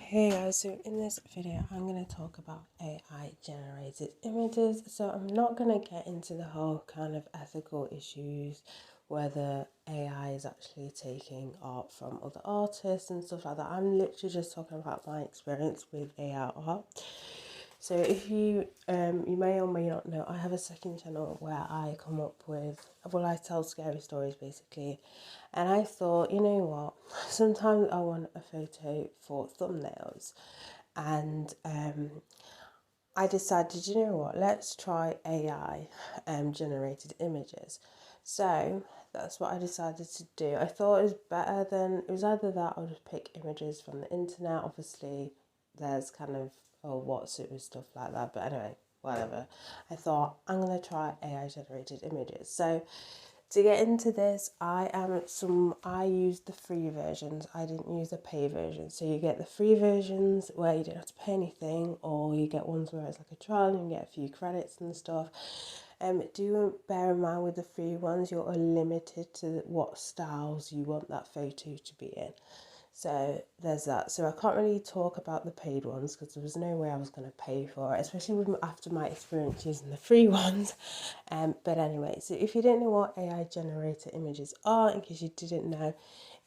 Hey guys, so in this video I'm going to talk about AI generated images. So I'm not going to get into the whole kind of ethical issues, whether AI is actually taking art from other artists and stuff like that. I'm literally just talking about my experience with AI art. So if you may or may not know, I have a second channel where I come up with, well, I tell scary stories basically. And I thought, you know what, sometimes I want a photo for thumbnails. And I decided, you know what, let's try AI generated images. So that's what I decided to do. I thought it was better than, it was either that or just pick images from the internet. Obviously, there's kind of, oh, what's it with stuff like that. But anyway, whatever. I thought I'm going to try AI generated images. So to get into this, I used the free versions. I didn't use the pay version. So you get the free versions where you don't have to pay anything, or you get ones where it's like a trial and you get a few credits and stuff. Do bear in mind with the free ones, you're limited to what styles you want that photo to be in. So there's that. So I can't really talk about the paid ones because there was no way I was going to pay for it, especially after my experience using the free ones. But anyway, so if you don't know what AI generator images are, in case you didn't know,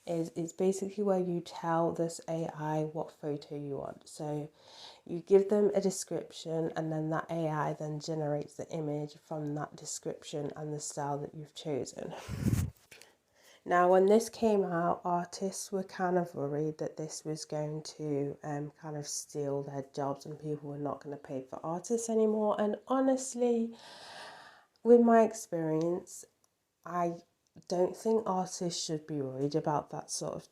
it's basically where you tell this AI what photo you want. So you give them a description and then that AI then generates the image from that description and the style that you've chosen. Now, when this came out, artists were kind of worried that this was going to kind of steal their jobs and people were not going to pay for artists anymore. And honestly, with my experience, I don't think artists should be worried about that sort of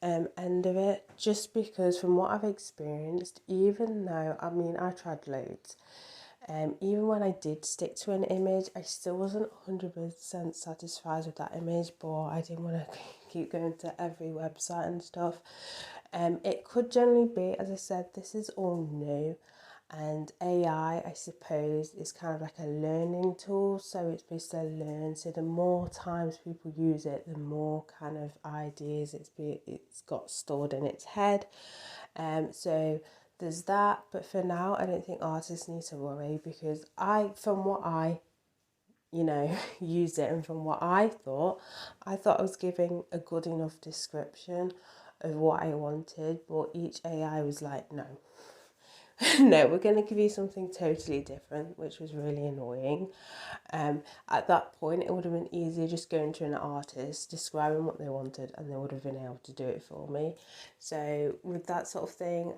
end of it, just because from what I've experienced, even though, I mean, I tried loads, even when I did stick to an image, I still wasn't 100% satisfied with that image, but I didn't want to keep going to every website and stuff. It could generally be, as I said, this is all new. And AI, I suppose, is kind of like a learning tool. So it's supposed to learn. So the more times people use it, the more kind of ideas it's got stored in its head. So there's that. But for now, I don't think artists need to worry because from what I used it and from what I thought I was giving a good enough description of what I wanted. But each AI was like, no. No, we're going to give you something totally different, which was really annoying. At that point, it would have been easier just going to an artist, describing what they wanted, and they would have been able to do it for me. So with that sort of thing,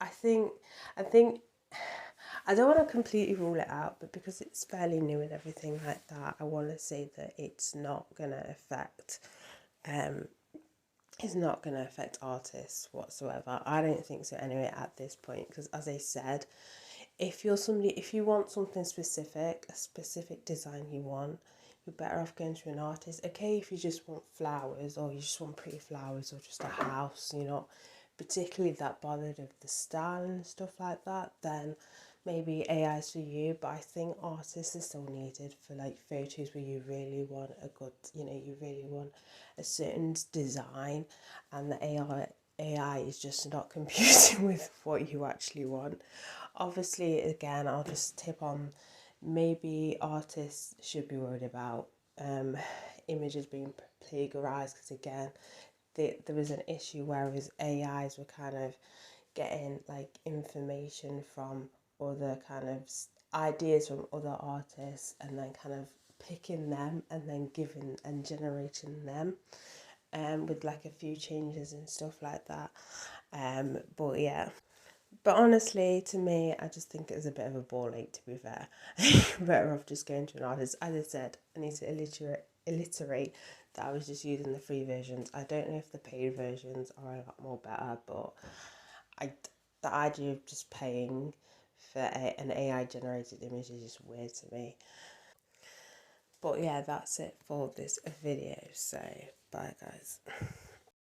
I think I don't want to completely rule it out, but because it's fairly new and everything like that, I want to say that it's not going to affect artists whatsoever. I don't think so anyway at this point, because as I said, if you want something specific, a specific design you want, you're better off going to an artist. Okay, if you just want flowers or you just want pretty flowers or just a house, you're not particularly that bothered of the style and stuff like that, then maybe AI is for you. But I think artists are still needed for like photos where you really want a good, you really want a certain design, and the AI is just not computing with what you actually want. Obviously, again, I'll just tip on, maybe artists should be worried about images being plagiarized, because again, there was an issue where AIs were kind of getting like information from other kind of ideas from other artists and then kind of picking them and then giving and generating them with like a few changes and stuff like that. But yeah. But honestly, to me, I just think it's a bit of a ball ache, to be fair. Better off just going to an artist. As I said, I need to illiterate that I was just using the free versions. I don't know if the paid versions are a lot more better, but I, the idea of just paying for an AI generated image is just weird to me. But yeah, that's it for this video. So, bye guys.